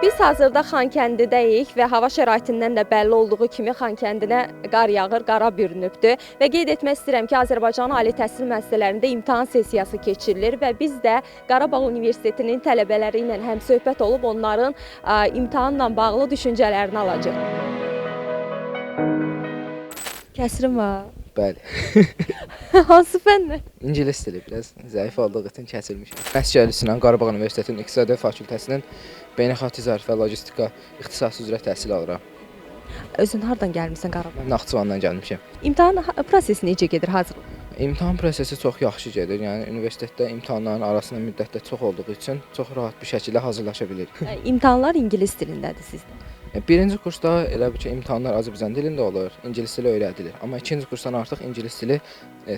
Biz hazırda Xankəndidəyik və hava şəraitindən də bəlli olduğu kimi Xankəndinə qar yağır, qara bürünübdür. Və qeyd etmək istəyirəm ki, Azərbaycan ali təhsil müəssisələrində imtahan sessiyası keçirilir və biz də Qarabağ Universitetinin tələbələri ilə həmsöhbət olub onların imtahanla bağlı düşüncələrini alacağıq. Kəsirim var. Bəli. Hansı fəndir? İngilis dili biraz zəif olduğu üçün kəsilmişəm. Məscid Sinan Qarabağ Universitetinin İqtisadiyyat Fakültəsinin Beynəlxalq Ticarət və Logistika ixtisası üzrə təhsil alıram. Özün hardan gəlmisən Qarabağ? Mən Naxçıvandan gəlmişəm. İmtahan prosesi necə gedir hazırlıq? İmtahan prosesi çox yaxşı gedir. Yəni universitetdə imtahanların arasında müddətdə çox olduğu üçün çox rahat bir şəkildə hazırlaşa bilirik. İmtahanlar ingilis dilindədir sizdə. Birinci kursda elə bir ki, imtahanlar Azərbaycan dilində olur, ingilis dili öyrədilir. Amma ikinci kursdan artıq ingilis dili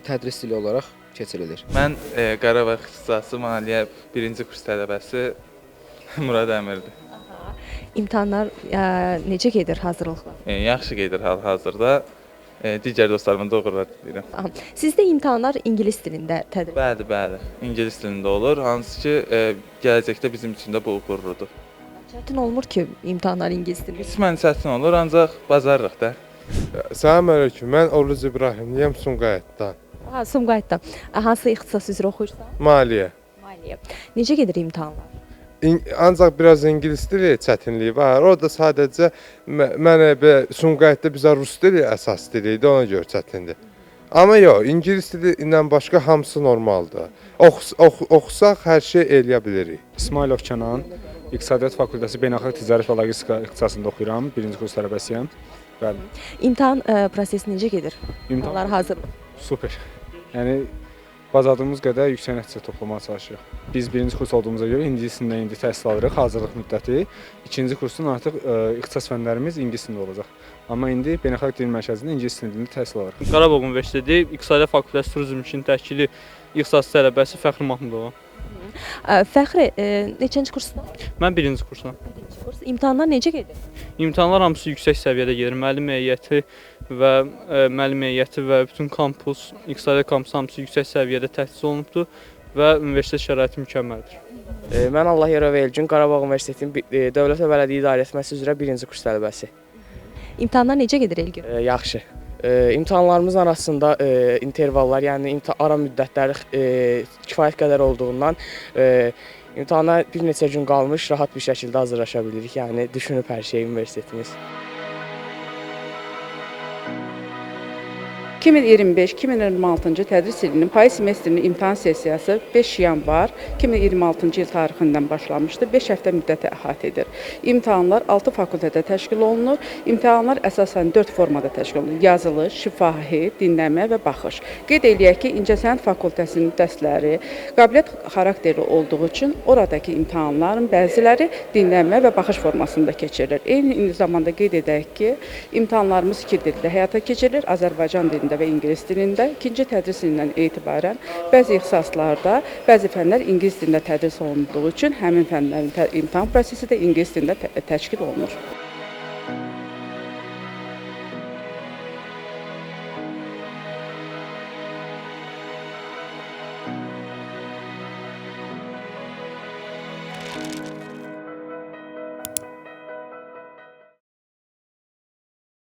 tədris dili olaraq keçirilir. Mən Qarabağ İxtisası Maliyyə 1-ci kurs tələbəsi Murad Əmirdir. İmtahanlar necə gedir hazırlıqlar? Yaxşı gedir hal-hazırda. Digər dostlarıma da uğurlar diləyirəm. Sizdə imtahanlar ingilis dilində tədris? Bəli, ingilis dilində olur. Hansı ki, gələcəkdə bizim üçün də bu uğurludur. Çətin olmur ki, imtahanlar ingilis dilində? Qismən çətin olur, ancaq bacarırıq da. Salam əleykum, mən Oğuz İbrahimliyəm Sumqayıtdan. Sumqayıtdan. Hansı ixtisas üzrə oxuyursan? Maliyyə. Maliyyə. Necə gedir imtahanlar? Ancaq biraz ingilis dili çətinliyi var. O da sadəcə mənə Sumqayıtda bizə rus dili əsas dili idi, ona görə çətindir. Amma yox, ingilis dili ilə başqa hamısı normaldır. Oxusaq hər şey eləyə bilirik. İsmailov Kənan, İqtisadiyyat Fakültəsi Beynəlxalq Ticarət və Logistika ixtisasında oxuyuram. 1-ci kurs tələbəsiyəm. Bəli. İmtahan prosesi necə gedir? İmtahanlar hazırlıq. Super. Yəni bacardığımız qədər yüksək nəticə toplamağa çalışırıq. Biz 1-ci kurs olduğumuza görə ingilis dilində indi təhsil alırıq, hazırlıq müddəti. 2-ci kursdan artıq ixtisas fənlərimiz ingilis dilində olacaq. Amma indi Beynəlxalq Dil Mərkəzində ingilis dilində təhsil alırıq. Qarabağ Universiteti İqtisadiyyat Fakültəsi Turizm üçün təşkili ixtisas tələbəsi Fəxri Mahmudova. Fəxri, neçənci kursda? Mən 1-ci kursam. 1-ci kurs. İmtahanlar necə gedir? İmtahanlar hamısı yüksək səviyyədə gedir. Müəllim heyəti və bütün kampus, İqtisadiyyat kampusu hamısı yüksək səviyyədə təchiz olunubdur və universitet şəraiti mükəmməldir. Mən Allahverov Elgün, Qarabağ Universitetinin Dövlət və Bələdiyyə İdarəetməsi üzrə 1-ci kurs tələbəsi. İmtahanlar necə gedir Elgün? Yaxşı. İmtahanlarımız arasında intervallar, yəni ara müddətləri kifayət qədər olduğundan imtahana bir neçə gün qalmış rahat bir şəkildə hazırlaşa bilirik. Yəni düşünüb hər şey universitetimiz. 2025-2026-cı tədris ilinin pay semestrinin imtahan sessiyası 5 yanvar 2026-cı il tarixindən başlamışdır. 5 həftə müddəti əhatə edir. İmtahanlar 6 fakültədə təşkil olunur. İmtahanlar əsasən 4 formada təşkil olunur. Yazılı, şifahi, dinləmə və baxış. Qeyd eləyək ki, İncəsənət fakültəsinin dərsləri qabiliyyət xarakterli olduğu üçün oradakı imtahanların bəziləri dinləmə və baxış formasında keçirilir. Eyni zamanda qeyd edək ki, imtahanlarımız 2 dildə həyata keçirilir. Azərbaycan dilində və ingilis dilində. İkinci tədris ilindən etibarən bəzi ixtisaslarda, bəzi fənlər ingilis dilində tədris olunduğu üçün həmin fənlərin imtahan prosesi də ingilis dilində təşkil olunur.